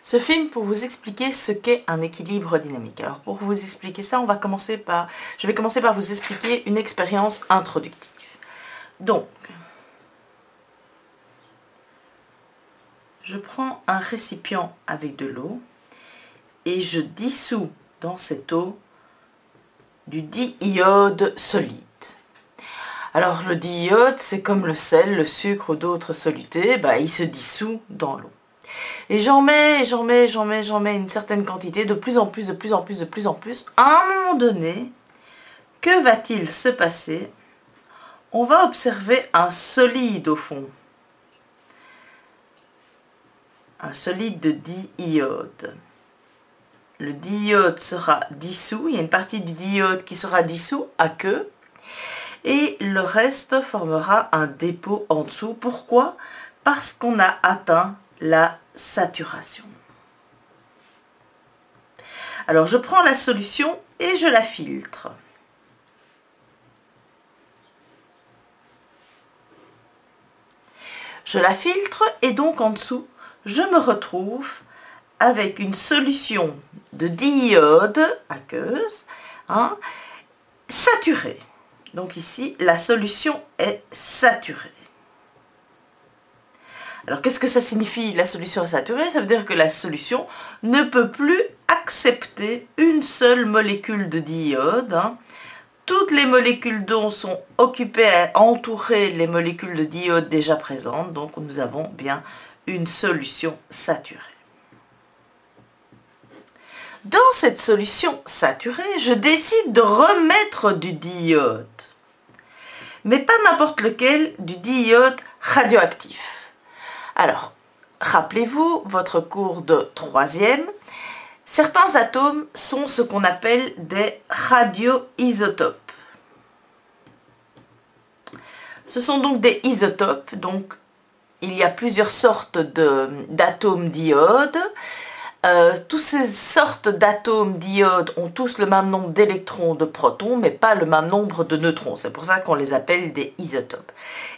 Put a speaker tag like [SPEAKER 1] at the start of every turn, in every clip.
[SPEAKER 1] ce film pour vous expliquer ce qu'est un équilibre dynamique. Alors pour vous expliquer ça, je vais commencer par vous expliquer une expérience introductive. Donc, je prends un récipient avec de l'eau et je dissous dans cette eau du diiode solide. Alors le diiode, c'est comme le sel, le sucre ou d'autres solutés, il se dissout dans l'eau. Et j'en mets une certaine quantité, de plus en plus. À un moment donné, que va-t-il se passer? On va observer un solide au fond. Un solide de diiode. Le diiode sera dissous, il y a une partie du diiode qui sera dissous à queue, et le reste formera un dépôt en dessous. Pourquoi? Parce qu'on a atteint la saturation. Alors je prends la solution et je la filtre. Je la filtre et donc en dessous, je me retrouve avec une solution de diiode aqueuse saturée. Donc ici, la solution est saturée. Alors, qu'est-ce que ça signifie, la solution est saturée? Ça veut dire que la solution ne peut plus accepter une seule molécule de diiode. Toutes les molécules d'eau sont occupées à entourer les molécules de diiode déjà présentes. Donc, nous avons bien une solution saturée. Dans cette solution saturée, je décide de remettre du diiode. Mais pas n'importe lequel, du diiode radioactif. Alors, rappelez-vous votre cours de 3e, certains atomes sont ce qu'on appelle des radioisotopes. Ce sont donc des isotopes, donc il y a plusieurs sortes d'atomes d'iode. Toutes ces sortes d'atomes d'iode ont tous le même nombre d'électrons, de protons, mais pas le même nombre de neutrons. C'est pour ça qu'on les appelle des isotopes.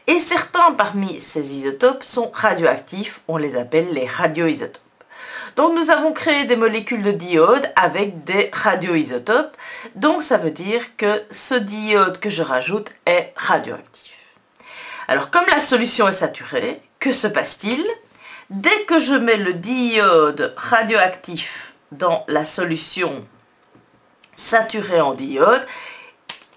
[SPEAKER 1] Et certains parmi ces isotopes sont radioactifs, on les appelle les radioisotopes. Donc nous avons créé des molécules de diode avec des radioisotopes. Donc ça veut dire que ce diode que je rajoute est radioactif. Alors comme la solution est saturée, que se passe-t-il? Dès que je mets le diode radioactif dans la solution saturée en diode,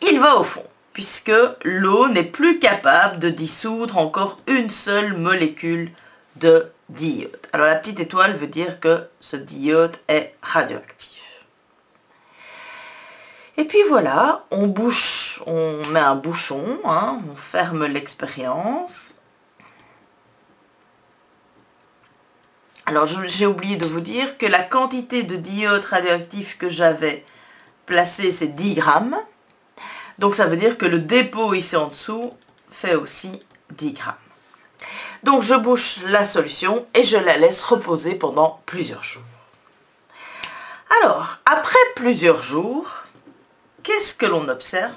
[SPEAKER 1] il va au fond, puisque l'eau n'est plus capable de dissoudre encore une seule molécule de diode. Alors la petite étoile veut dire que ce diode est radioactif. Et puis voilà, on met un bouchon, on ferme l'expérience. Alors, j'ai oublié de vous dire que la quantité de diode radioactif que j'avais placé, c'est 10 grammes. Donc, ça veut dire que le dépôt ici en dessous fait aussi 10 grammes. Donc, je bouche la solution et je la laisse reposer pendant plusieurs jours. Alors, après plusieurs jours, qu'est-ce que l'on observe ?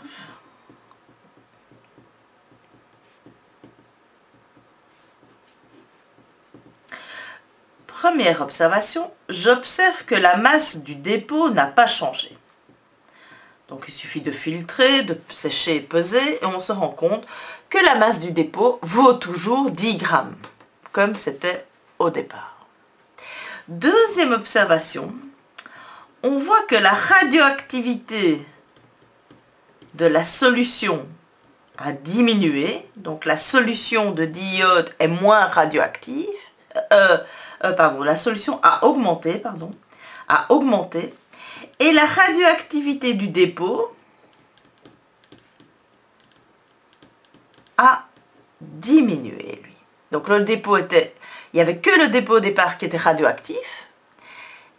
[SPEAKER 1] Première observation, j'observe que la masse du dépôt n'a pas changé. Donc il suffit de filtrer, de sécher et peser et on se rend compte que la masse du dépôt vaut toujours 10 grammes, comme c'était au départ. Deuxième observation, on voit que la radioactivité de la solution a diminué, donc la solution de diode est moins radioactive, la solution a augmenté, et la radioactivité du dépôt a diminué, lui. Donc le dépôt il n'y avait que le dépôt au départ qui était radioactif,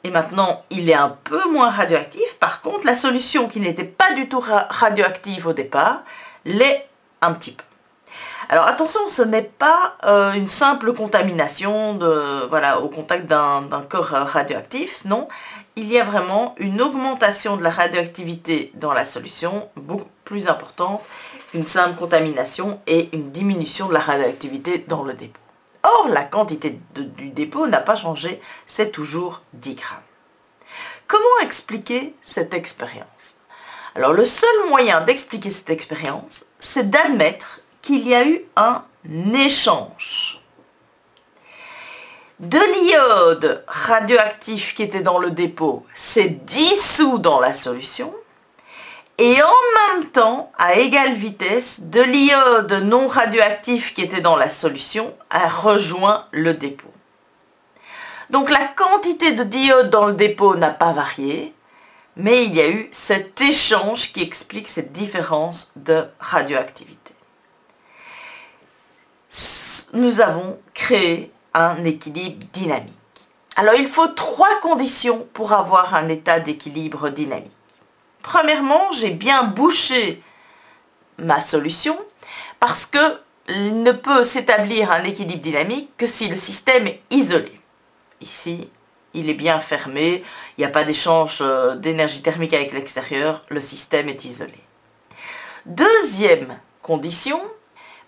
[SPEAKER 1] et maintenant il est un peu moins radioactif. Par contre, la solution qui n'était pas du tout radioactive au départ, l'est un petit peu. Alors attention, ce n'est pas une simple contamination au contact d'un corps radioactif, non. Il y a vraiment une augmentation de la radioactivité dans la solution, beaucoup plus importante qu'une simple contamination, et une diminution de la radioactivité dans le dépôt. Or, la quantité du dépôt n'a pas changé, c'est toujours 10 grammes. Comment expliquer cette expérience? Alors, le seul moyen d'expliquer cette expérience, c'est d'admettre qu'il y a eu un échange. De l'iode radioactif qui était dans le dépôt s'est dissous dans la solution et en même temps, à égale vitesse, de l'iode non radioactif qui était dans la solution a rejoint le dépôt. Donc la quantité de d'iode dans le dépôt n'a pas varié, mais il y a eu cet échange qui explique cette différence de radioactivité. Nous avons créé un équilibre dynamique. Alors, il faut 3 conditions pour avoir un état d'équilibre dynamique. Premièrement, j'ai bien bouché ma solution parce qu'il ne peut s'établir un équilibre dynamique que si le système est isolé. Ici, il est bien fermé, il n'y a pas d'échange d'énergie thermique avec l'extérieur, le système est isolé. Deuxième condition,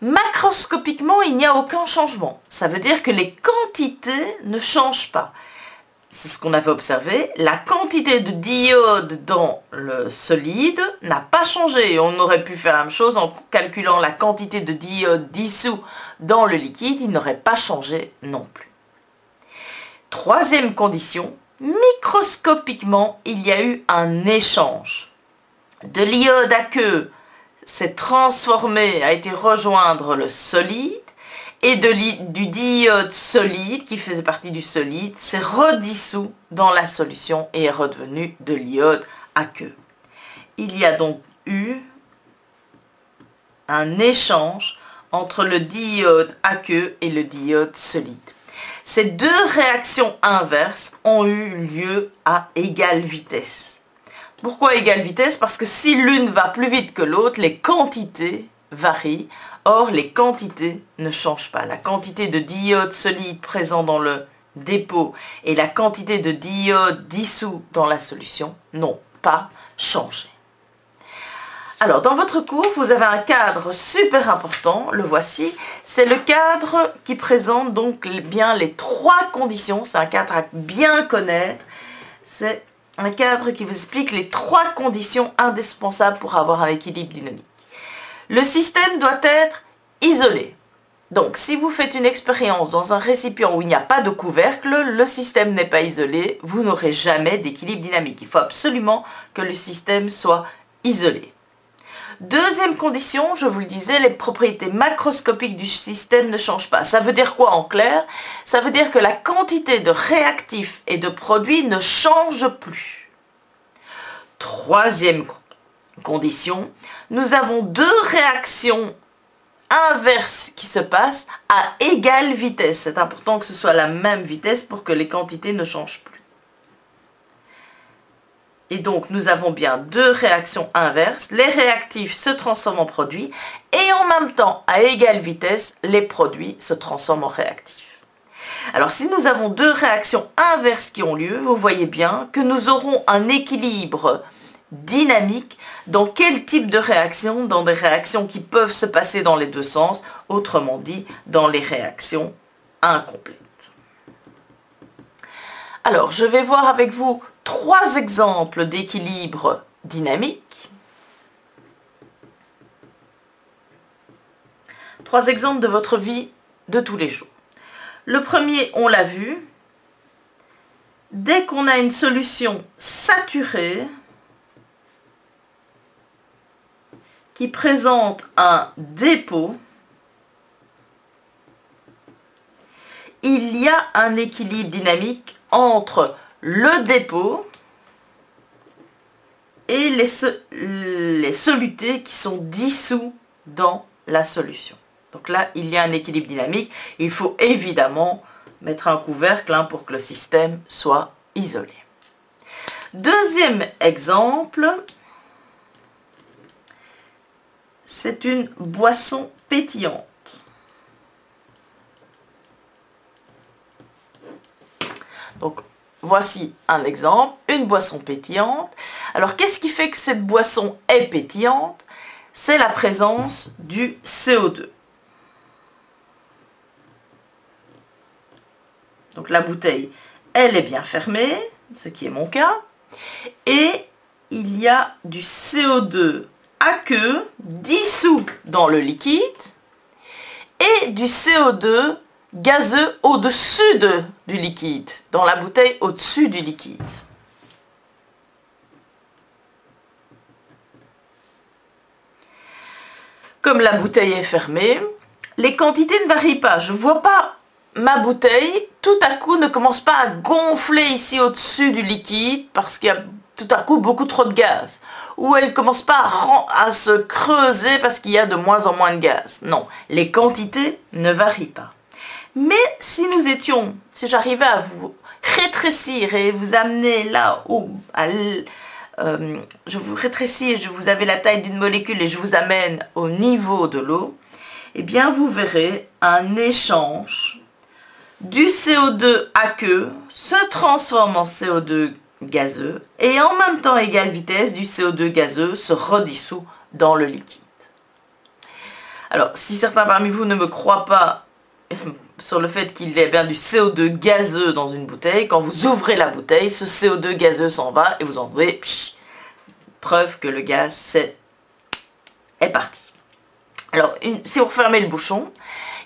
[SPEAKER 1] macroscopiquement, il n'y a aucun changement. Ça veut dire que les quantités ne changent pas. C'est ce qu'on avait observé. La quantité de d'iode dans le solide n'a pas changé. On aurait pu faire la même chose en calculant la quantité de d'iode dissous dans le liquide. Il n'aurait pas changé non plus. Troisième condition, microscopiquement, il y a eu un échange. De l'iode aqueux s'est transformé, a été rejoindre le solide, et du diode solide, qui faisait partie du solide, s'est redissous dans la solution et est redevenu de l'iode aqueux. Il y a donc eu un échange entre le diode aqueux et le diode solide. Ces 2 réactions inverses ont eu lieu à égale vitesse. Pourquoi égale vitesse? Parce que si l'une va plus vite que l'autre, les quantités varient. Or, les quantités ne changent pas. La quantité de d'iode solide présent dans le dépôt et la quantité de d'iode dissous dans la solution n'ont pas changé. Alors, dans votre cours, vous avez un cadre super important, le voici. C'est le cadre qui présente donc bien les 3 conditions. C'est un cadre à bien connaître. C'est un cadre qui vous explique les 3 conditions indispensables pour avoir un équilibre dynamique. Le système doit être isolé. Donc, si vous faites une expérience dans un récipient où il n'y a pas de couvercle, le système n'est pas isolé, vous n'aurez jamais d'équilibre dynamique. Il faut absolument que le système soit isolé. Deuxième condition, je vous le disais, les propriétés macroscopiques du système ne changent pas. Ça veut dire quoi en clair? Ça veut dire que la quantité de réactifs et de produits ne change plus. Troisième condition, nous avons 2 réactions inverses qui se passent à égale vitesse. C'est important que ce soit la même vitesse pour que les quantités ne changent plus. Et donc, nous avons bien 2 réactions inverses. Les réactifs se transforment en produits et en même temps, à égale vitesse, les produits se transforment en réactifs. Alors, si nous avons 2 réactions inverses qui ont lieu, vous voyez bien que nous aurons un équilibre dynamique dans quel type de réaction? Dans des réactions qui peuvent se passer dans les 2 sens, autrement dit, dans les réactions incomplètes. Alors, je vais voir avec vous 3 exemples d'équilibre dynamique. 3 exemples de votre vie de tous les jours. Le premier, on l'a vu, dès qu'on a une solution saturée qui présente un dépôt, il y a un équilibre dynamique entre le dépôt et les solutés qui sont dissous dans la solution. Donc là, il y a un équilibre dynamique. Il faut évidemment mettre un couvercle pour que le système soit isolé. Deuxième exemple, c'est une boisson pétillante. Donc, voici un exemple, une boisson pétillante. Alors, qu'est-ce qui fait que cette boisson est pétillante? C'est la présence du CO2. Donc la bouteille, elle est bien fermée, ce qui est mon cas. Et il y a du CO2 aqueux dissous dans le liquide et du CO2 gazeux au-dessus du liquide, dans la bouteille au-dessus du liquide. Comme la bouteille est fermée, les quantités ne varient pas. Je ne vois pas ma bouteille, tout à coup, ne commence pas à gonfler ici au-dessus du liquide parce qu'il y a tout à coup beaucoup trop de gaz. Ou elle ne commence pas à se creuser parce qu'il y a de moins en moins de gaz. Non, les quantités ne varient pas. Mais si j'arrivais à vous rétrécir et vous amener là où... je vous rétrécis, vous avez la taille d'une molécule et je vous amène au niveau de l'eau, eh bien vous verrez un échange du CO2 aqueux se transforme en CO2 gazeux et en même temps à égale vitesse du CO2 gazeux se redissout dans le liquide. Alors si certains parmi vous ne me croient pas sur le fait qu'il y a bien du CO2 gazeux dans une bouteille, quand vous ouvrez la bouteille, ce CO2 gazeux s'en va et vous en trouvez, preuve que le gaz est parti. Alors, si vous refermez le bouchon,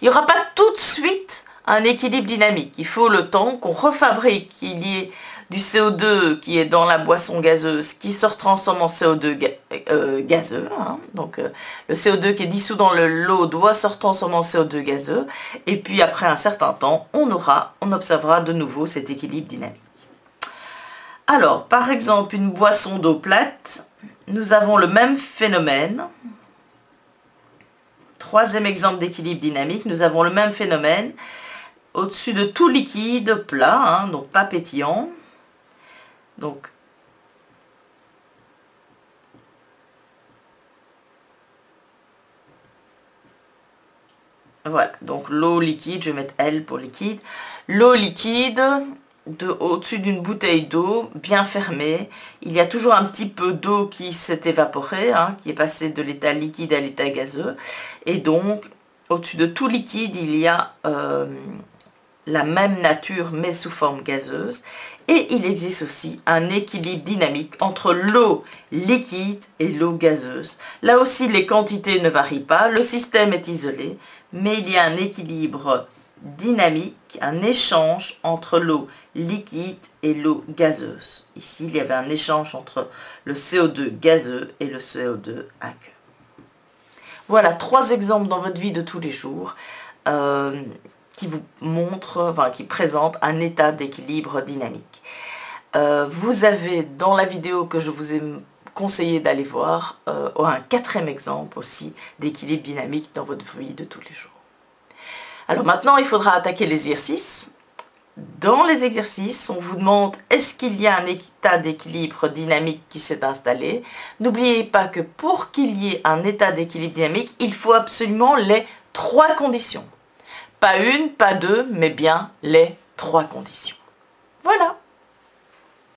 [SPEAKER 1] il n'y aura pas tout de suite un équilibre dynamique. Il faut le temps qu'on refabrique, qu'il y ait du CO2 qui est dans la boisson gazeuse, qui se transforme en CO2 gazeux. Hein. Donc, le CO2 qui est dissous dans l'eau doit se transformer en CO2 gazeux. Et puis, après un certain temps, on observera de nouveau cet équilibre dynamique. Alors, par exemple, une boisson d'eau plate, nous avons le même phénomène. Troisième exemple d'équilibre dynamique, nous avons le même phénomène au-dessus de tout liquide plat, hein, donc pas pétillant. Donc, voilà, donc l'eau liquide, je vais mettre L pour liquide. L'eau liquide, au-dessus d'une bouteille d'eau bien fermée, il y a toujours un petit peu d'eau qui s'est évaporée, hein, qui est passée de l'état liquide à l'état gazeux. Et donc, au-dessus de tout liquide, il y a la même nature mais sous forme gazeuse. Et il existe aussi un équilibre dynamique entre l'eau liquide et l'eau gazeuse. Là aussi, les quantités ne varient pas, le système est isolé, mais il y a un équilibre dynamique, un échange entre l'eau liquide et l'eau gazeuse. Ici, il y avait un échange entre le CO2 gazeux et le CO2 aqueux. Voilà 3 exemples dans votre vie de tous les jours qui vous montrent, qui présentent un état d'équilibre dynamique. Vous avez dans la vidéo que je vous ai conseillé d'aller voir un 4e exemple aussi d'équilibre dynamique dans votre vie de tous les jours. Alors maintenant, il faudra attaquer les exercices. Dans les exercices, on vous demande est-ce qu'il y a un état d'équilibre dynamique qui s'est installé. N'oubliez pas que pour qu'il y ait un état d'équilibre dynamique, il faut absolument les 3 conditions. Pas une, pas 2, mais bien les 3 conditions. Voilà.